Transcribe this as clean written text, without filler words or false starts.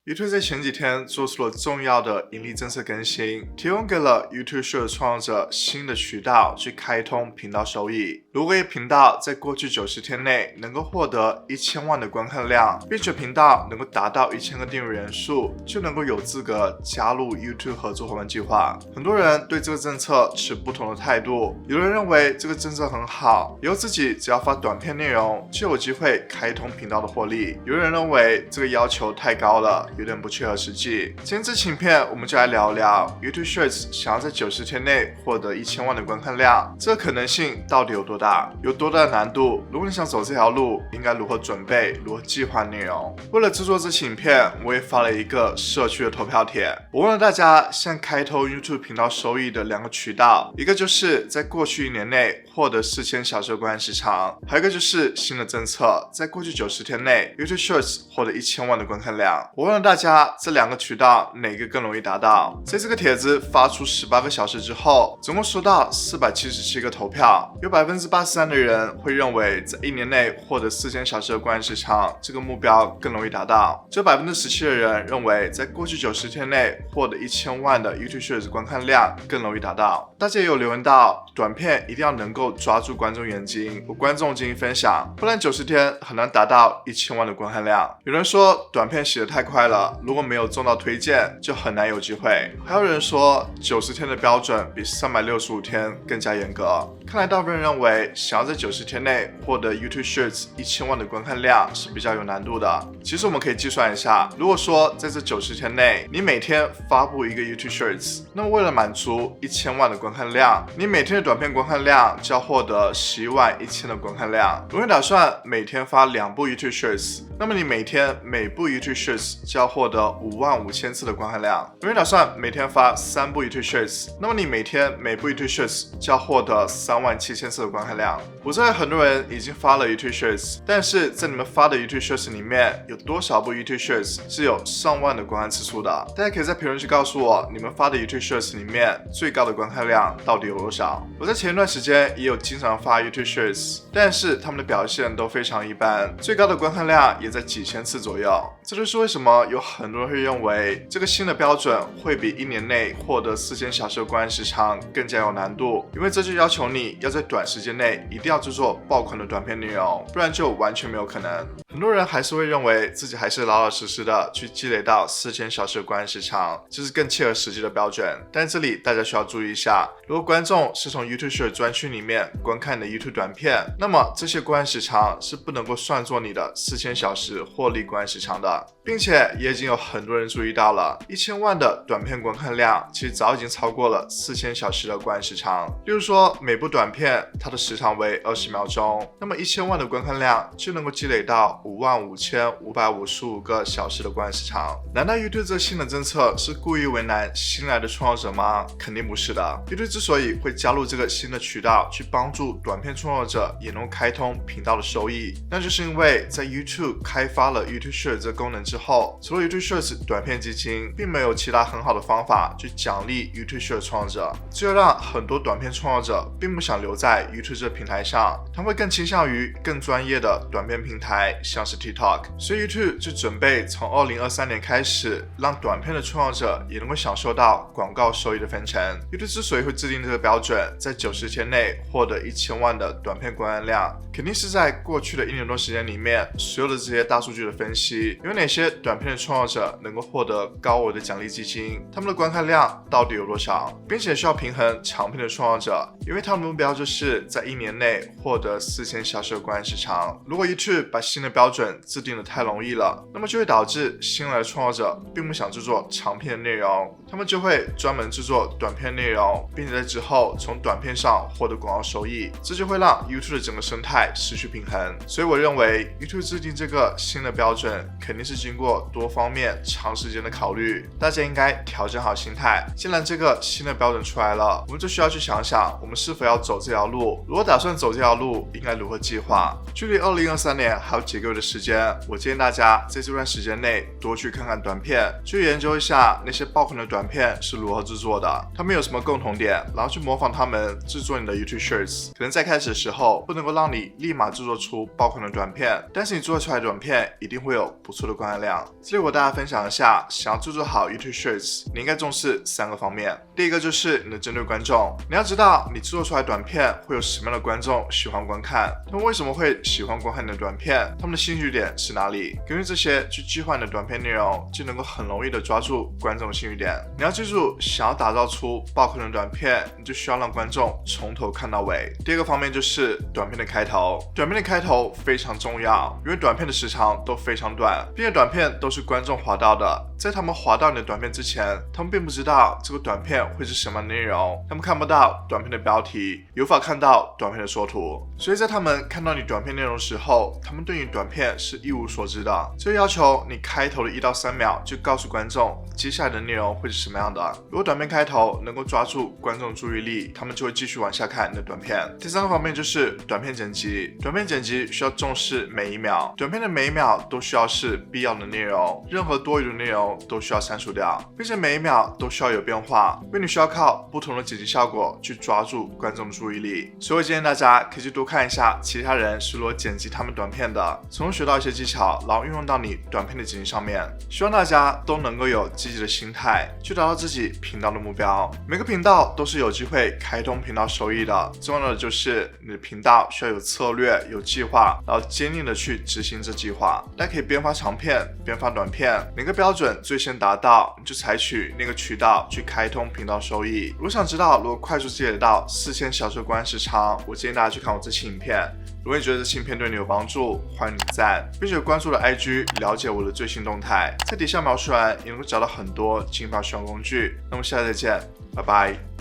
YouTube 在前几天做出了重要的盈利政策更新，提供给了 YouTube Shorts 创作者新的渠道去开通频道收益。如果一频道在过去90天内能够获得1000万的观看量，并且频道能够达到1000个订阅人数，就能够有资格加入 YouTube 合作伙伴计划。很多人对这个政策持不同的态度，有人认为这个政策很好，以后自己只要发短片内容就有机会开通频道的获利；有人认为这个要求太高了，有点不切合实际。今天这期影片我们就来聊聊 YouTube Shorts 想要在90天内获得1000万的观看量，这个可能性到底有多大，有多大的难度？如果你想走这条路，应该如何准备，如何计划内容？为了制作这期影片，我也发了一个社区的投票帖，我问了大家现在开通 YouTube 频道收益的2个渠道，一个就是在过去1年内获得4000小时的观看时长，还有一个就是新的政策，在过去90天内 YouTube Shorts 获得1000万的观看量。我问了大家这2个渠道哪个更容易达到？在这个帖子发出18个小时之后，总共收到477个投票，有83%的人会认为在1年内获得4000小时的观看时长这个目标更容易达到，只有17%的人认为在过去90天内获得1000万的 YouTube Shorts 观看量更容易达到。大家也有留言到，短片一定要能够抓住观众眼睛，和观众进行分享，不然90天很难达到1000万的观看量。有人说短片写得太快了，如果没有中到推荐就很难有机会。还有人说90天的标准比365天更加严格。看来大部分人认为想要在90天内获得 YouTube Shorts 1000万的观看量是比较有难度的。其实我们可以计算一下，如果说在这90天内你每天发布一个 YouTube Shorts， 那么为了满足1000万的观看量，你每天的短片观看量就要获得111000的观看量。如果你打算每天发2部 YouTube Shorts， 那么你每天每部 YouTube Shorts 就要获得55000次的观看量。如果你打算每天发3部 YouTube Shorts， 那么你每天每部 YouTube Shorts 就要获得37000次的观看量。我知道很多人已经发了 YouTube Shorts， 但是在你们发的 YouTube Shorts 里面，有多少部 YouTube Shorts 是有上万的观看次数的？大家可以在评论区告诉我，你们发的 YouTube Shorts 里面最高的观看量到底有多少？我在前一段时间也有经常发 YouTube Shorts， 但是他们的表现都非常一般，最高的观看量也在几千次左右。这就是为什么有很多人会认为这个新的标准会比1年内获得4000小时的观看时长更加有难度，因为这就要求你要在短时间内一定要制作爆款的短片内容，不然就完全没有可能。很多人还是会认为自己还是老老实实的去积累到4000小时的观看时长，这是更切合实际的标准。但这里大家需要注意一下，如果观众是从 YouTube Shorts 专区里面观看你的 YouTube 短片，那么这些观看时长是不能够算作你的4000小时获利观看时长的，并且也已经有很多人注意到了，1000万的短片观看量其实早已经超过了4000小时的观看时长。例如说每部短片它的时长为20秒钟，那么1000万的观看量就能够积累到55555个小时的观看时长。难道 YouTube 这新的政策是故意为难新来的创作者吗？肯定不是的。YouTube 之所以会加入这个新的渠道去帮助短片创作者也能开通频道的收益，那就是因为在 YouTube 开发了 YouTube Shorts 这个功能之后，除了 YouTube Shorts 短片基金，并没有其他很好的方法去奖励 YouTube Shorts 创作者，这就让很多短片创作者并不想留在 YouTube 这个平台上，他们会更倾向于更专业的短片平台，像是 TikTok。所以 YouTube 就准备从2023年开始，让短片的创作者也能够享受到广告收益的分成。YouTube 之所以会制定这个标准，在90天内获得1000万的短片观看量，肯定是在过去的1年多时间里面，所有的这些大数据的分析，有哪些短片的创作者能够获得高额的奖励基金，他们的观看量到底有多少，并且需要平衡长片的创作者，因为他们的目标就是在1年内获得4000小时的观看时长。如果 YouTube 把新的标准制定的太容易了，那么就会导致新来的创作者并不想制作长片的内容，他们就会专门制作短片内容，并且在之后从短片上获得广告收益，这就会让 YouTube 的整个生态失去平衡。所以我认为 YouTube 制定这个新的标准肯定是经过多方面长时间的考虑，大家应该调整好心态。既然这个新的标准出来了，我们就需要去想想我们是否要走这条路？如果打算走这条路，应该如何计划？距离2023年还有几个月的时间，我建议大家在这段时间内多去看看短片，去研究一下那些爆款的短片是如何制作的，他们有什么共同点，然后去模仿他们制作你的 YouTube Shorts。可能在开始的时候不能够让你立马制作出爆款的短片，但是你做出来的短片一定会有不错的观看量。这里我大家分享一下，想要制作好 YouTube Shorts， 你应该重视3个方面。第一个就是你的针对观众，你要知道你制作出来的短片会有什么样的观众喜欢观看，他们为什么会喜欢观看你的短片，他们的兴趣点是哪里，根据这些去计划你的短片内容，就能够很容易的抓住观众的兴趣点。你要记住，想要打造出爆款的短片，你就需要让观众从头看到尾。第二个方面就是短片的开头，短片的开头非常重要，因为短片的时长都非常短，并且短片都是观众滑到的，在他们滑到你的短片之前，他们并不知道这个短片会是什么内容，他们看不到短片的标题，也无法看到短片的缩图，所以在他们看到你短片内容的时候，他们对你短片是一无所知的。这要求你开头的1到3秒就告诉观众接下来的内容会是什么样的。如果短片开头能够抓住观众注意力，他们就会继续往下看你的短片。第3个方面就是短片剪辑，短片剪辑需要重视每一秒，短片的每一秒都需要是必要的内容，任何多余的内容都需要删除掉，并且每一秒都需要有变化，因为你需要靠不同的剪辑效果去抓住观众的注意力。所以我建议大家可以去多看一下其他人是如何剪辑他们短片的，从中学到一些技巧，然后运用到你短片的剪辑上面。希望大家都能够有积极的心态，去达到自己频道的目标。每个频道都是有机会开通频道收益的，重要的就是你的频道需要有策略、有计划，然后坚定的去执行这计划。大家可以边发长片边发短片，哪个标准最先达到，你就采取那个渠道去开通频道收益。如果想知道如何快速积累到4000小时观看时长，我建议大家去看我这期影片。如果你觉得这期影片对你有帮助，欢迎你赞，并且关注我的 IG 了解我的最新动态，在底下描述栏也能够找到很多精华使用工具。那么下次再见，拜拜。